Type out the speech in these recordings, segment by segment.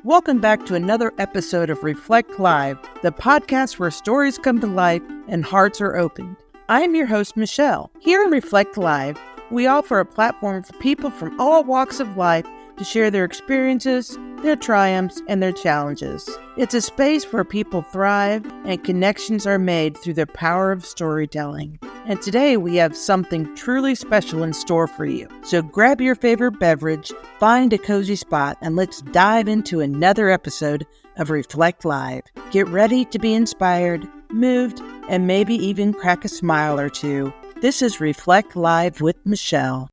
Welcome back to another episode of Reflect Live, the podcast where stories come to life and hearts are opened. I am your host, Michelle. Here in Reflect Live, we offer a platform for people from all walks of life to share their experiences, their triumphs, and their challenges. It's a space where people thrive and connections are made through the power of storytelling. And today we have something truly special in store for you. So grab your favorite beverage, find a cozy spot, and let's dive into another episode of Reflect Live. Get ready to be inspired, moved, and maybe even crack a smile or two. This is Reflect Live with Michelle.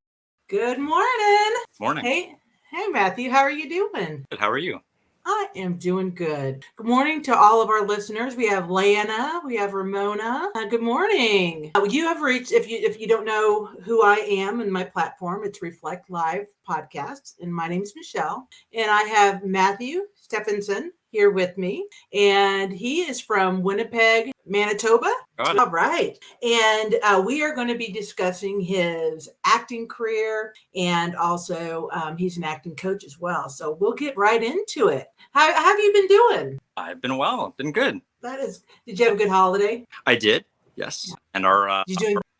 Good morning. Morning. Hey, Matthew. How are you doing? Good. How are you? I am doing good. Good morning to all of our listeners. We have Lana. We have Ramona. Good morning. You have reached, if you don't know who I am and my platform, it's Reflect Live Podcast. And my name is Michelle. And I have Matthew Stefanson here with me. And he is from Winnipeg, Manitoba. Got it. All right. And we are going to be discussing his acting career. And also he's an acting coach as well. So we'll get right into it. How have you been doing? I've been well. Been good. Did you have a good holiday? I did. Yes. And I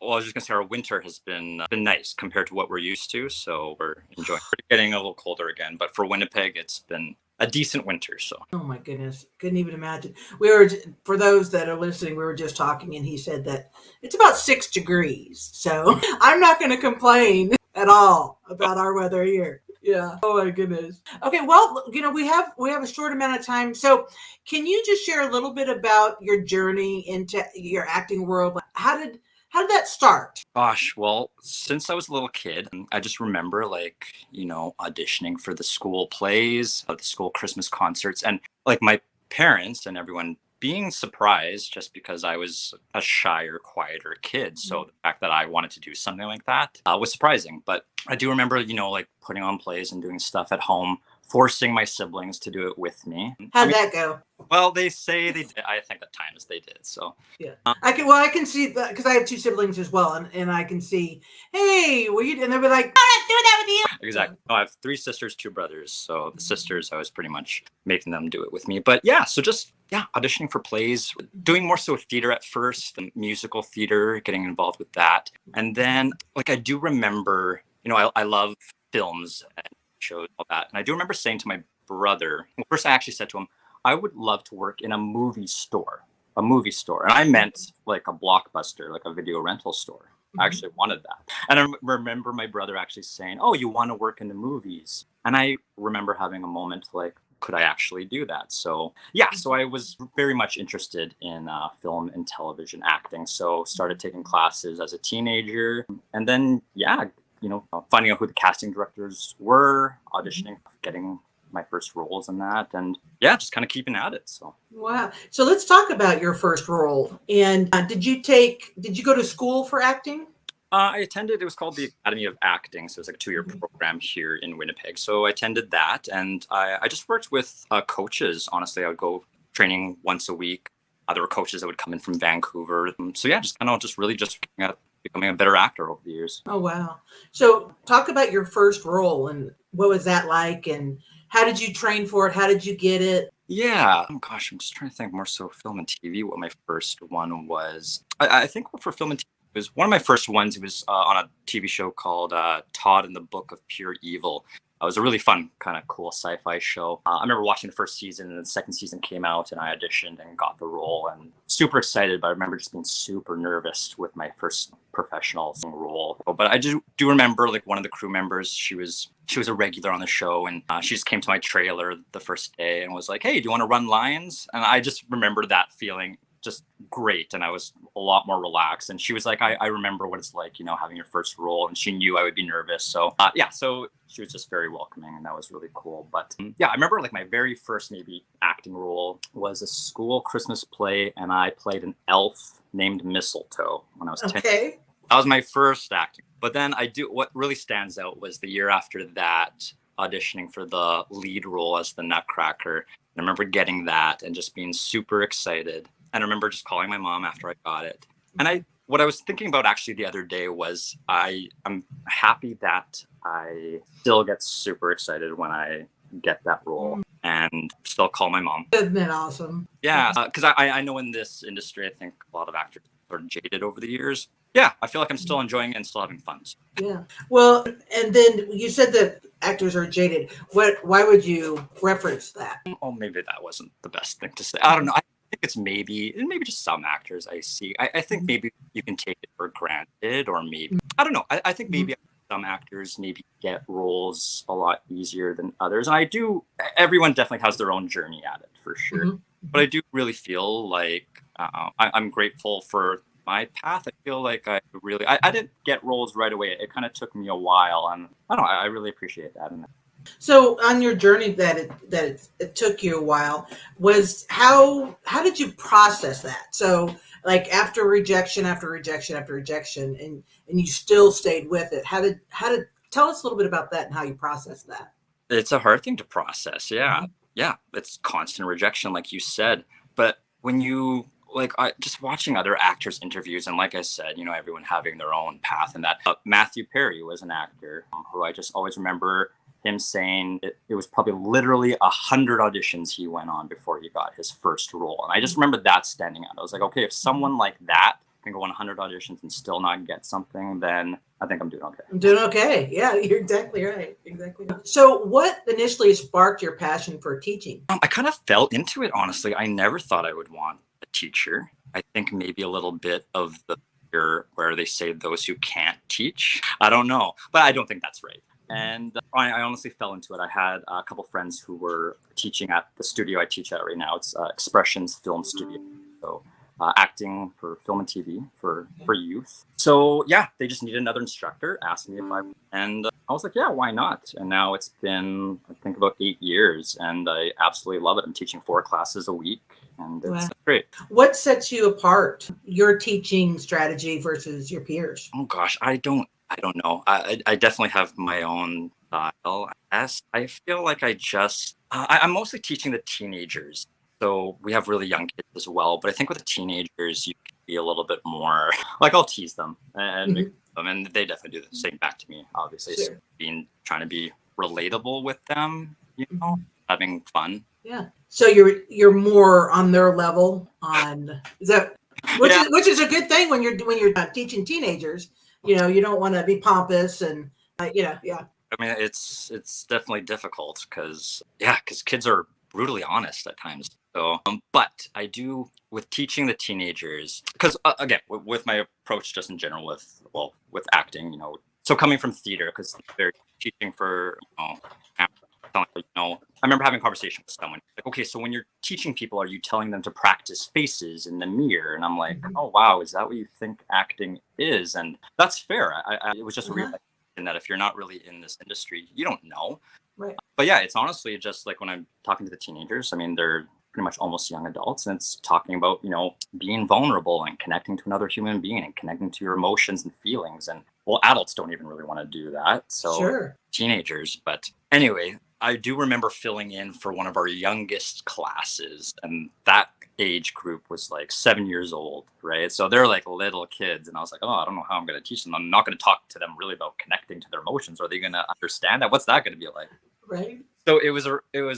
was just gonna say our winter has been nice compared to what we're used to. So we're enjoying. We're getting a little colder again, but for Winnipeg, it's been a decent winter. So. Oh my goodness, couldn't even imagine. For those that are listening, we were just talking, and he said that it's about 6 degrees. So I'm not going to complain at all about our weather here. Yeah. Oh my goodness. Okay. Well, we have a short amount of time. So can you just share a little bit about your journey into your acting world? How did that start? Gosh, well, since I was a little kid, I just remember auditioning for the school plays, the school Christmas concerts, and like my parents and everyone being surprised just because I was a shyer, quieter kid. So the fact that I wanted to do something like that was surprising. But I do remember, putting on plays and doing stuff at home, forcing my siblings to do it with me. How'd that go? Well, they say they did. I think at times they did. So yeah, I can see that because I have 2 siblings as well, and I can see, hey, will you? And they'll be like, I'm not doing that with you. Exactly. No, I have 3 sisters, 2 brothers. So the sisters, I was pretty much making them do it with me. But yeah, so just auditioning for plays, doing more so theater at first, musical theater, getting involved with that, and then I do remember, I love films and shows, all that, and I do remember saying to my brother, first I actually said to him, I would love to work in a movie store. And I meant like a Blockbuster, like a video rental store. I actually wanted that. And I remember my brother actually saying, oh, you want to work in the movies? And I remember having a moment like, could I actually do that? So I was very much interested in film and television acting. So started taking classes as a teenager. And then, finding out who the casting directors were, auditioning, getting my first roles in that, and just kind of keeping at it. So wow. So let's talk about your first role. And did you go to school for acting? I attended, it was called the Academy of Acting. So it was like a 2-year program here in Winnipeg. So I attended that, and I just worked with coaches. Honestly, I would go training once a week. There were coaches that would come in from Vancouver. So just becoming a better actor over the years. Oh, wow. So talk about your first role and what was that like, and how did you train for it? How did you get it? Yeah. Oh, gosh, I'm just trying to think more so film and TV, what my first one was. I think for film and TV, it was one of my first ones. It was on a TV show called Todd and the Book of Pure Evil. It was a really fun, kind of cool sci-fi show. I remember watching the first season, and the second season came out, and I auditioned and got the role, and super excited. But I remember just being super nervous with my first professional role. But I do remember one of the crew members. She was a regular on the show, and she just came to my trailer the first day and was like, "Hey, do you want to run lines?" And I just remember that feeling just great, and I was a lot more relaxed. And she was like, I remember what it's like, having your first role, and she knew I would be nervous. So so she was just very welcoming, and that was really cool. But I remember my very first maybe acting role was a school Christmas play, and I played an elf named Mistletoe when I was 10. Okay. That was my first acting. But then what really stands out was the year after that, auditioning for the lead role as the Nutcracker. And I remember getting that and just being super excited. And I remember just calling my mom after I got it. And what I was thinking about actually the other day was I'm happy that I still get super excited when I get that role. and still call my mom. Isn't that awesome? Yeah, because I know in this industry, I think a lot of actors are jaded over the years. Yeah, I feel like I'm still enjoying it and still having fun. Yeah. Well, and then you said that actors are jaded. Why would you reference that? Oh, maybe that wasn't the best thing to say. I don't know. I think it's maybe just some actors I see. I think maybe you can take it for granted, or maybe, I don't know. I think maybe some actors maybe get roles a lot easier than others. And everyone definitely has their own journey at it for sure. But I do really feel like I'm grateful for my path. I feel like I didn't get roles right away. It kind of took me a while, and I don't know, I really appreciate that. So on your journey that it took you a while, was how did you process that? So like after rejection after rejection after rejection, and you still stayed with it. How did tell us a little bit about that and how you processed that? It's a hard thing to process. Yeah. Yeah. It's constant rejection, like you said. But when you just watching other actors' interviews, and like I said, everyone having their own path, and that Matthew Perry was an actor who I just always remember him saying it was probably literally 100 auditions he went on before he got his first role. And I just remember that standing out. I was like, okay, if someone like that can go on 100 auditions and still not get something, then I think I'm doing okay. I'm doing okay. Yeah, you're exactly right. Exactly. So what initially sparked your passion for teaching? I kind of fell into it, honestly. I never thought I would want a teacher. I think maybe a little bit of the fear where they say those who can't teach. I don't know, but I don't think that's right. And I honestly fell into it. I had a couple friends who were teaching at the studio I teach at right now. It's Expressions Film Studio. So acting for film and TV for youth. So yeah, they just needed another instructor, asked me if and I was like, yeah, why not? And now it's been, I think, about 8 years, and I absolutely love it. I'm teaching 4 classes a week, and it's great. What sets you apart, your teaching strategy versus your peers? Oh gosh, I don't know. I definitely have my own style. I feel like I'm mostly teaching the teenagers. So we have really young kids as well. But I think with the teenagers, you can be a little bit more, like, I'll tease them and make them, and they definitely do the same back to me, obviously. Sure. So trying to be relatable with them, having fun. Yeah. So you're more on their level which is a good thing when you're teaching teenagers. You don't want to be pompous and yeah. I mean, it's definitely difficult because kids are brutally honest at times. So, but I do with teaching the teenagers, because again, with my approach just in general with acting, so coming from theater, because they're teaching for, I remember having a conversation with someone like, okay, so when you're teaching people, are you telling them to practice faces in the mirror? And I'm like, oh wow, is that what you think acting is? And that's fair. It was just a realization that if you're not really in this industry, you don't know. Right. But yeah, it's honestly just like when I'm talking to the teenagers, I mean, they're pretty much almost young adults, and it's talking about, being vulnerable and connecting to another human being and connecting to your emotions and feelings. And well, adults don't even really want to do that. So sure. Teenagers. But anyway, I do remember filling in for one of our youngest classes, and that age group was like 7 years old, right? So they're like little kids, and I was like, oh, I don't know how I'm going to teach them. I'm not going to talk to them really about connecting to their emotions. Are they going to understand that? What's that going to be like? Right. So it was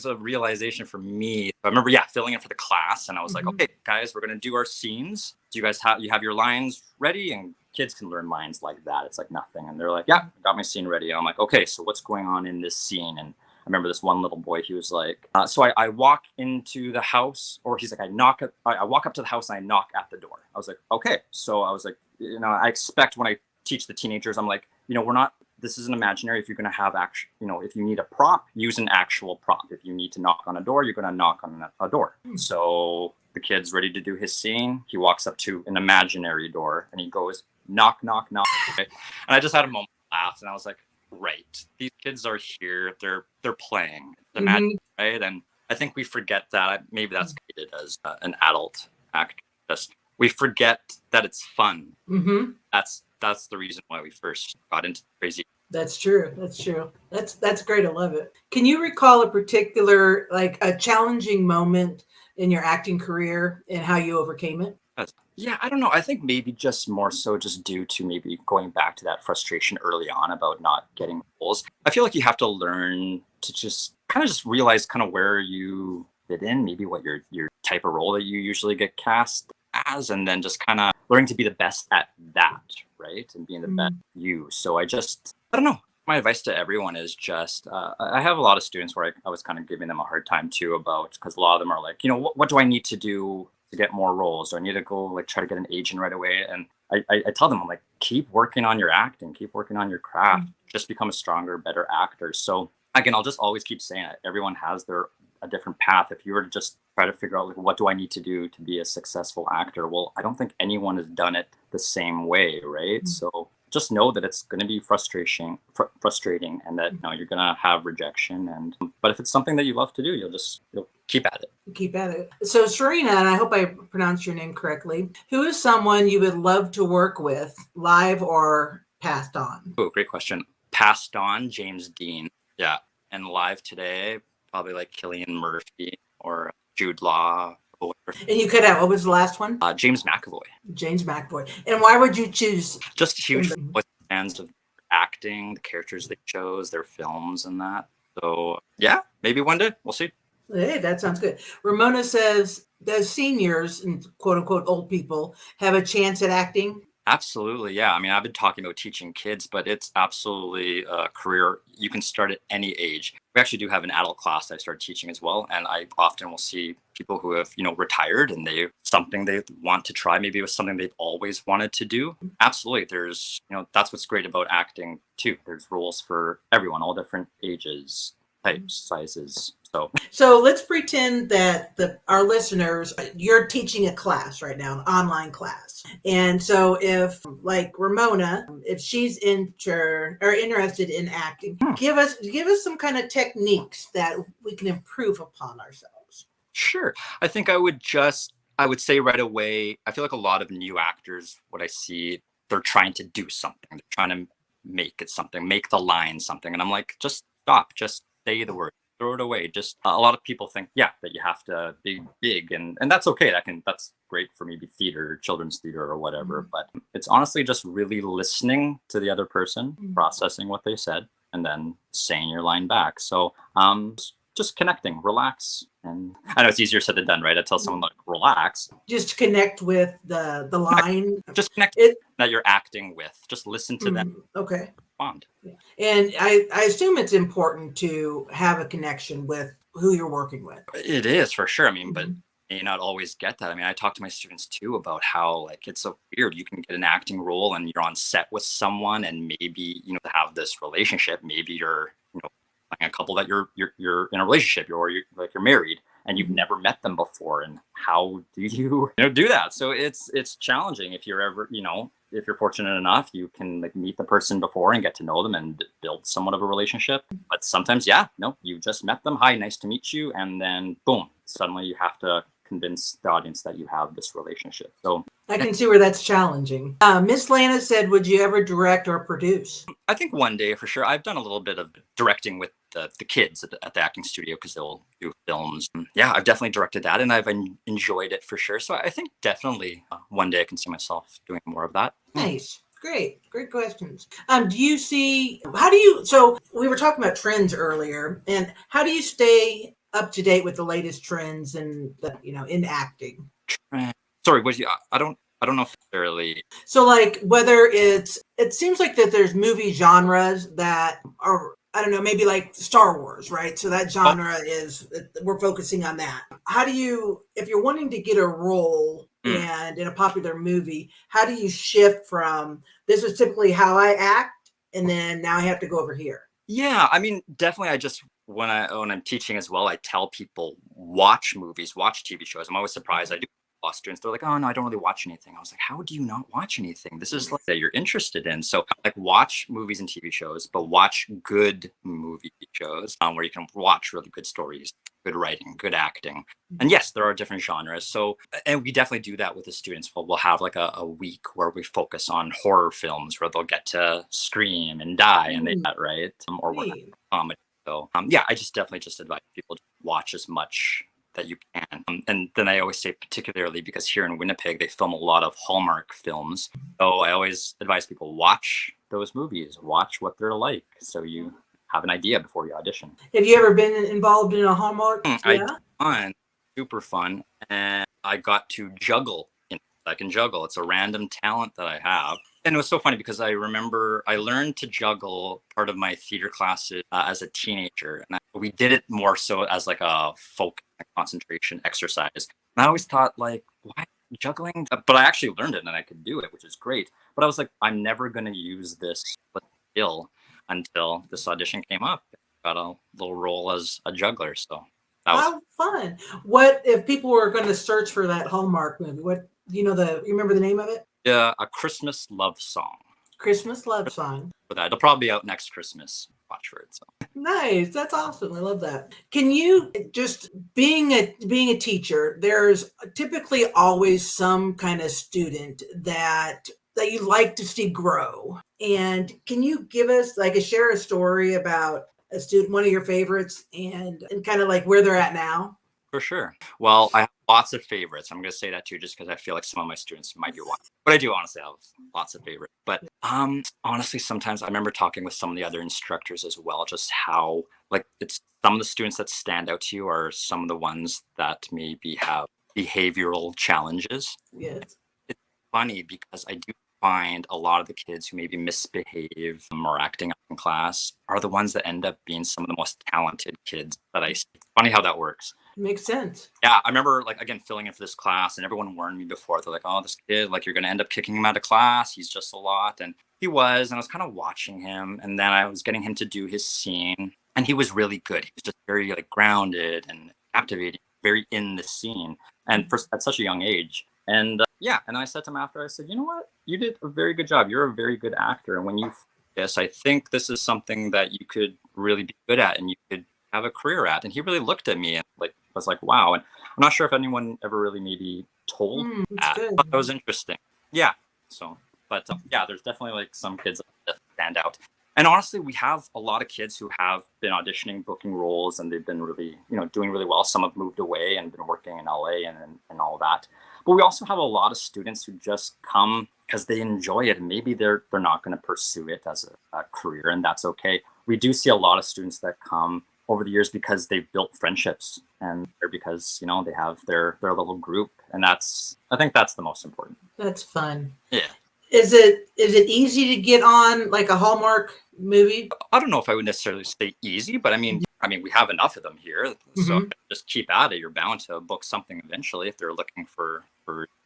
a realization for me. I remember, filling in for the class, and I was like, okay, guys, we're going to do our scenes. Do you guys have your lines ready? And kids can learn lines like that. It's like nothing. And they're like, yeah, I got my scene ready. And I'm like, okay, so what's going on in this scene? And I remember this one little boy, he was like, so I walk into the house, or he's like, I walk up to the house and I knock at the door. I was like, okay. So I was like, I expect when I teach the teenagers, I'm like, this isn't imaginary. If you're going to have if you need a prop, use an actual prop. If you need to knock on a door, you're going to knock on a door. So the kid's ready to do his scene. He walks up to an imaginary door and he goes, knock, knock, knock. Okay. And I just had a moment of laugh, and I was like, right, these kids are here. They're playing. It's imaginary, right? And I think we forget that. Maybe that's created as an adult actor. We forget that it's fun. That's the reason why we first got into crazy. That's true. That's great. I love it. Can you recall a particular, like a challenging moment in your acting career and how you overcame it? Yeah, I don't know. I think maybe just more so just due to maybe going back to that frustration early on about not getting roles. I feel like you have to learn to just kind of just realize kind of where you fit in, maybe what your type of role that you usually get cast as, and then just kind of learning to be the best at that, right? And being the best you. So I don't know. My advice to everyone is just, I have a lot of students where I was kind of giving them a hard time too about, because a lot of them are like, what do I need to do to get more roles? Do I need to go like try to get an agent right away? And I tell them, I'm like, keep working on your acting, keep working on your craft, just become a stronger, better actor. So again, I'll just always keep saying it. Everyone has a different path. If you were to just try to figure out like, what do I need to do to be a successful actor? Well, I don't think anyone has done it the same way, right? So just know that it's going to be frustrating, and that you're going to have rejection. But if it's something that you love to do, you'll keep at it. Keep at it. So Serena, and I hope I pronounced your name correctly, who is someone you would love to work with, live or passed on? Oh, great question. Passed on, James Dean. Yeah. And live today, probably like Cillian Murphy or Jude Law. And you could have, what was the last one? James McAvoy. James McAvoy. And why would you choose? Just huge fans of acting, the characters they chose, their films and that. So yeah, maybe one day. We'll see. Hey, that sounds good. Ramona says, does seniors and quote unquote old people have a chance at acting? Absolutely. Yeah. I mean, I've been talking about teaching kids, but it's absolutely a career. You can start at any age. We actually do have an adult class that I started teaching as well. And I often will see people who have, retired and something they want to try. Maybe it was something they've always wanted to do. Absolutely. There's, that's what's great about acting too. There's roles for everyone, all different ages, types, sizes. So let's pretend that our listeners, you're teaching a class right now, an online class. And so if like Ramona, if she's interested in acting, give us some kind of techniques that we can improve upon ourselves. Sure. I think I would say right away, I feel like a lot of new actors, what I see, they're trying to do something. They're trying to make it something, make the line something. And I'm like, just stop, just say the word. Throw it away. Just a lot of people think, that you have to be big, and that's okay. That's great for maybe theater, children's theater, or whatever. But it's honestly just really listening to the other person, processing what they said, and then saying your line back. So just connecting, relax. And I know it's easier said than done, right? I tell someone like, relax. Just connect with the line. Just connect that you're acting with. Just listen to them. Okay. Bond. Yeah. And I assume it's important to have a connection with who you're working with. It is for sure. I mean, but you may not always get that. I mean, I talk to my students too about how like it's so weird. You can get an acting role and you're on set with someone, and maybe have this relationship. Maybe you're like a couple that you're in a relationship, or you're married, and you've never met them before. And how do you do that? So it's challenging. If you're ever if you're fortunate enough, you can like meet the person before and get to know them and build somewhat of a relationship. But sometimes, you just met them. Hi, nice to meet you. And then boom, suddenly you have to convince the audience that you have this relationship. So I can see where that's challenging. Miss Lana said, would you ever direct or produce? I think one day for sure. I've done a little bit of directing with the kids at the acting studio, because they'll do films. Yeah, I've definitely directed that, and I've enjoyed it for sure. So I think definitely one day I can see myself doing more of that. Nice. Great questions. So we were talking about trends earlier, and how do you stay up to date with the latest trends and in acting? Sorry, I don't know necessarily. So like whether it seems like that there's movie genres that are, I don't know, maybe like Star Wars, right? So that genre we're focusing on that. How do you, if you're wanting to get a role and in a popular movie, how do you shift from this is typically how I act, and then now I have to go over here? Yeah, I mean, definitely. When I'm teaching as well, I tell people watch movies, watch TV shows. I'm always surprised. I do students, they're like, oh no, I don't really watch anything. I was like, how do you not watch anything? This is like that you're interested in. So like watch movies and TV shows, but watch good movie shows where you can watch really good stories, good writing, good acting. And yes, there are different genres. So, and we definitely do that with the students. We'll have like a week where we focus on horror films where they'll get to scream and die and they that, right? Or work on comedy. So I just definitely advise people to watch as much that you can. And then I always say, particularly because here in Winnipeg, they film a lot of Hallmark films. So I always advise people watch those movies, watch what they're like. So you have an idea before you audition. Have you ever been involved in a Hallmark? I did one, super fun, and I got to juggle. I can juggle. It's a random talent that I have. And it was so funny because I remember I learned to juggle part of my theater classes as a teenager. And we did it more so as like a focus concentration exercise. And I always thought, like, why juggling? But I actually learned it and I could do it, which is great. But I was like, I'm never going to use this skill until this audition came up. I got a little role as a juggler. So that was fun. What if people were going to search for that Hallmark movie? What you remember the name of it? Yeah, A Christmas Love Song. Christmas Love Song. For that, it'll probably be out next Christmas. Watch for it. So. Nice. That's awesome. I love that. Can you just being a teacher, there's typically always some kind of student that you like to see grow. And can you give us share a story about a student, one of your favorites, and kind of like where they're at now? For sure. Well, I have lots of favorites. I'm going to say that too, just because I feel like some of my students might be one. But I do honestly have lots of favorites. But honestly, sometimes I remember talking with some of the other instructors as well, just how it's some of the students that stand out to you are some of the ones that maybe have behavioral challenges. Yes. It's funny because I do find a lot of the kids who maybe misbehave or acting up in class are the ones that end up being some of the most talented kids that I see. It's funny how that works. Makes sense. Yeah, I remember again filling in for this class and everyone warned me before. They're like, oh, this kid, you're going to end up kicking him out of class. He's just a lot. And he was, and I was kind of watching him. And then I was getting him to do his scene and he was really good. He was just very grounded and captivating, very in the scene. And at such a young age. And and I said to him after, I said, you know what? You did a very good job. You're a very good actor. And when you this, I think this is something that you could really be good at and you could have a career at. And he really looked at me and was like, wow. And I'm not sure if anyone ever really maybe told that. But that was interesting. Yeah. So, but there's definitely some kids that stand out. And honestly, we have a lot of kids who have been auditioning, booking roles, and they've been really, doing really well. Some have moved away and been working in LA and all that. But we also have a lot of students who just come because they enjoy it. And maybe they're not going to pursue it as a career, and that's okay. We do see a lot of students that come over the years because they've built friendships and because, they have their little group. And I think that's the most important. That's fun. Yeah. Is it easy to get on a Hallmark movie? I don't know if I would necessarily say easy, but I mean, we have enough of them here. So just keep at it. You're bound to book something eventually if they're looking for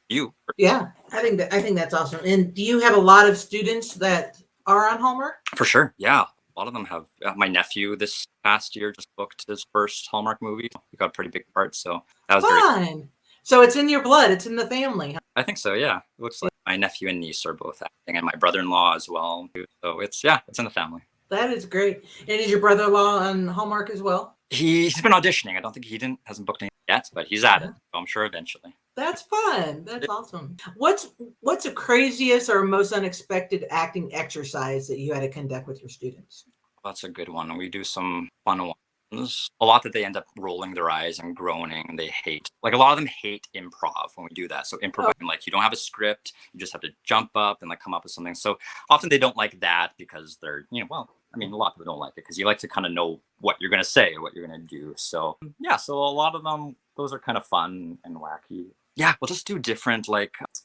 you. Yeah, I think that's awesome. And do you have a lot of students that are on Hallmark? For sure. Yeah. A lot of them have. My nephew this past year just booked his first Hallmark movie. He got a pretty big part. So that was fun. So it's in your blood. It's in the family. I think so. Yeah. It looks like my nephew and niece are both acting, and my brother-in-law as well. So it's in the family. That is great. And is your brother-in-law on Hallmark as well? He's been auditioning. I don't think hasn't booked anything yet, but he's at it. So I'm sure eventually. That's fun. That's awesome. What's the craziest or most unexpected acting exercise that you had to conduct with your students? That's a good one. We do some fun ones. A lot that they end up rolling their eyes and groaning and they hate. A lot of them hate improv when we do that. So improv, you don't have a script. You just have to jump up and come up with something. So often they don't like that because they're, a lot of people don't like it because you like to kind of know what you're going to say, what you're going to do. So so a lot of them, those are kind of fun and wacky. Yeah, we'll just do different,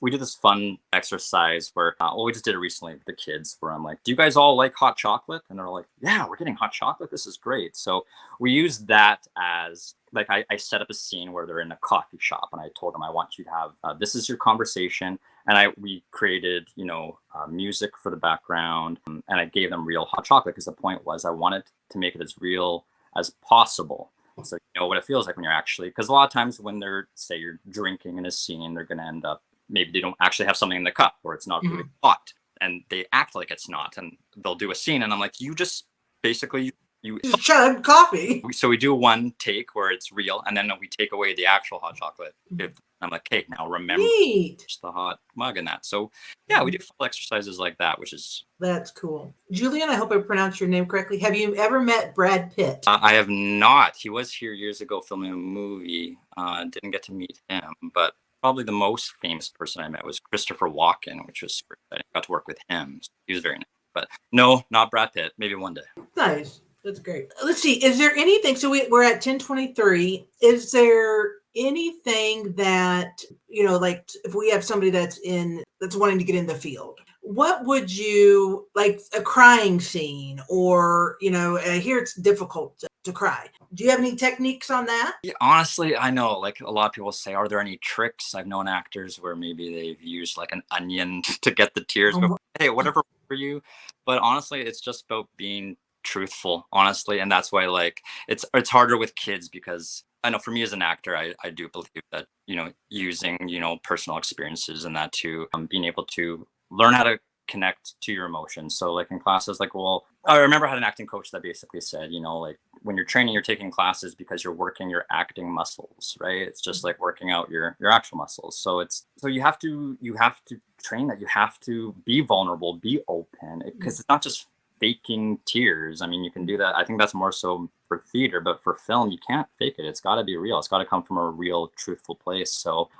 we did this fun exercise where, we just did it recently with the kids where I'm like, do you guys all like hot chocolate? And they're like, yeah, we're getting hot chocolate. This is great. So we used that as, I set up a scene where they're in a coffee shop and I told them, I want you to have, this is your conversation. And we created, music for the background and I gave them real hot chocolate because the point was I wanted to make it as real as possible. So you know what it feels like when you're actually, because a lot of times when you're drinking in a scene, they're going to end up, maybe they don't actually have something in the cup or it's not really hot and they act like it's not and they'll do a scene and I'm like, you just basically, you chug coffee. So we do one take where it's real and then we take away the actual hot chocolate. I'm like, hey, now remember just the hot mug and that. So yeah, we do full exercises like that, that's cool. Julian, I hope I pronounced your name correctly. Have you ever met Brad Pitt? I have not. He was here years ago filming a movie. Didn't get to meet him, but probably the most famous person I met was Christopher Walken, which was super exciting. I got to work with him. So he was very nice. But no, not Brad Pitt. Maybe one day. Nice. That's great. Let's see. Is there anything? So we're at 10:23. Is there anything that, like if we have somebody that's wanting to get in the field, what would you like, a crying scene, or, I hear it's difficult to cry. Do you have any techniques on that? Yeah, honestly, I know like a lot of people say, are there any tricks? I've known actors where maybe they've used like an onion to get the tears, but hey, whatever for you. But honestly, it's just about being truthful, honestly. And that's why like it's harder with kids, because I know for me as an actor, I do believe that, using, personal experiences and that too, being able to learn how to connect to your emotions. So like in classes, like, well, I remember I had an acting coach that basically said, like when you're training, you're taking classes because you're working your acting muscles, right? It's just like working out your actual muscles. So you have to train that. You have to be vulnerable, be open, because it's not just faking tears. I mean, you can do that. I think that's more so for theater, but for film, you can't fake it. It's got to be real. It's got to come from a real, truthful place. So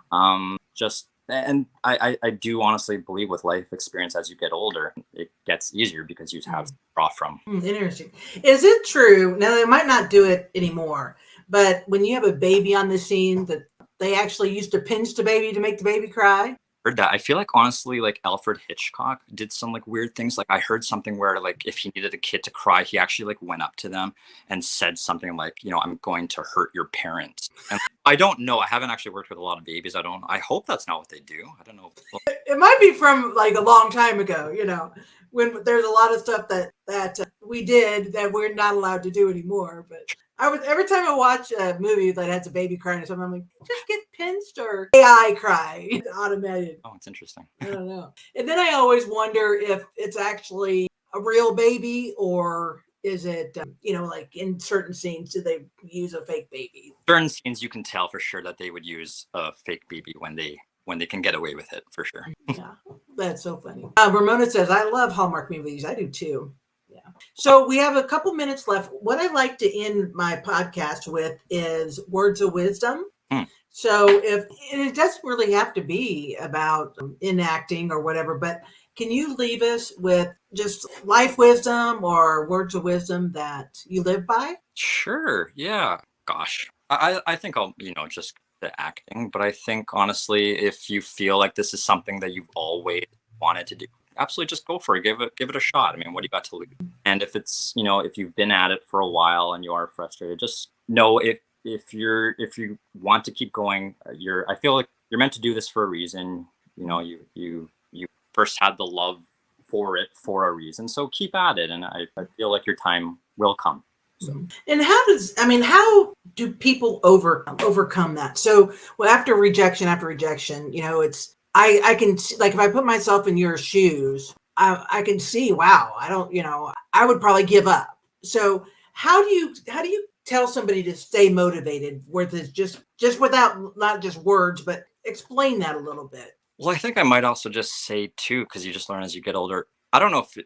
and I do honestly believe with life experience, as you get older, it gets easier because you have to draw from. Interesting. Is it true? Now, they might not do it anymore, but when you have a baby on the scene, that they actually used to pinch the baby to make the baby cry? Heard that. I feel like honestly, like Alfred Hitchcock did some like weird things. Like I heard something where like if he needed a kid to cry, he actually like went up to them and said something like, I'm going to hurt your parents. And I don't know. I haven't actually worked with a lot of babies. I hope that's not what they do. I don't know. It might be from like a long time ago, when there's a lot of stuff that we did that we're not allowed to do anymore. But every time I watch a movie that has a baby crying or something, I'm like, just get pinched or AI cry automated. Oh, it's interesting. I don't know. And then I always wonder if it's actually a real baby, or is it, like in certain scenes, do they use a fake baby? Certain scenes, you can tell for sure that they would use a fake baby when they can get away with it, for sure. Yeah, that's so funny. Ramona says, I love Hallmark movies. I do too. Yeah. So we have a couple minutes left. What I like to end my podcast with is words of wisdom. So it doesn't really have to be about enacting or whatever, but can you leave us with just life wisdom or words of wisdom that you live by? Sure. Yeah. Gosh, I think I'll, just the acting, but I think honestly, if you feel like this is something that you've always wanted to do, absolutely just go for it. Give it a shot. I mean, what do you got to lose? And if it's, if you've been at it for a while and you are frustrated, just know if you want to keep going, I feel like you're meant to do this for a reason. You first had the love for it for a reason. So keep at it. And I feel like your time will come. So. And how do people overcome that? So after rejection, it's, I can, like, if I put myself in your shoes, I can see, wow, I would probably give up. So how do you tell somebody to stay motivated with this, just without, not just words, but explain that a little bit? Well, I think I might also just say too, because you just learn as you get older. I don't know if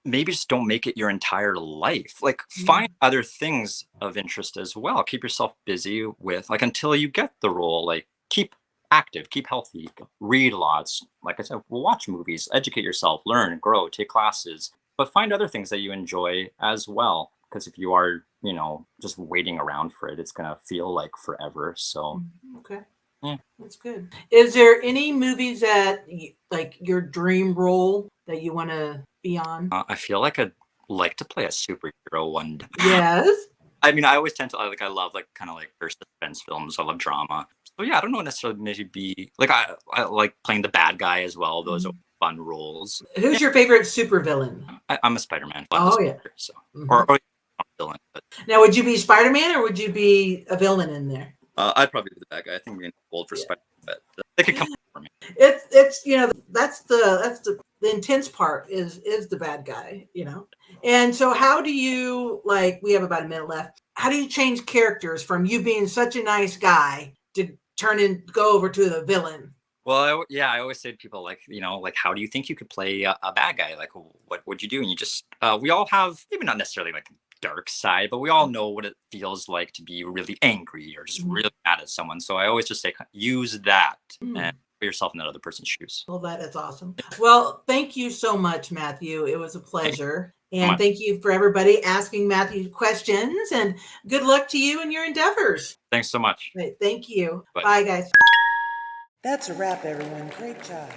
maybe just don't make it your entire life. Like find other things of interest as well. Keep yourself busy with until you get the role. Like keep active, keep healthy, read lots. Like I said, watch movies, educate yourself, learn, grow, take classes, but find other things that you enjoy as well. Because if you are, just waiting around for it, it's going to feel like forever. So, okay. Yeah. That's good. Is there any movies that like your dream role that you want to be on? I feel like I'd like to play a superhero one day. Yes. I mean, I always tend to I love kind of suspense films. I love drama. So yeah, I don't know necessarily maybe be I like playing the bad guy as well. Those are fun roles. Who's your favorite supervillain? I'm a Spider-Man. Oh yeah. So or villain. But. Now, would you be Spider-Man or would you be a villain in there? I'd probably be the bad guy. I think we're getting old for Spider-Man, but they could come for me. It's that's the intense part is the bad guy, And so how do you, we have about a minute left. How do you change characters from you being such a nice guy to go over to the villain? Well, I always say to people how do you think you could play a bad guy? Like, what would you do? And you just, we all have, maybe not necessarily dark side, but we all know what it feels like to be really angry or just really mad at someone. So I always just say, use that and put yourself in that other person's shoes. Well, that is awesome. Well, thank you so much, Matthew. It was a pleasure. And thank you for everybody asking Matthew questions, and good luck to you in your endeavors. Thanks so much. Right, thank you. Bye. Bye, guys. That's a wrap, everyone. Great job.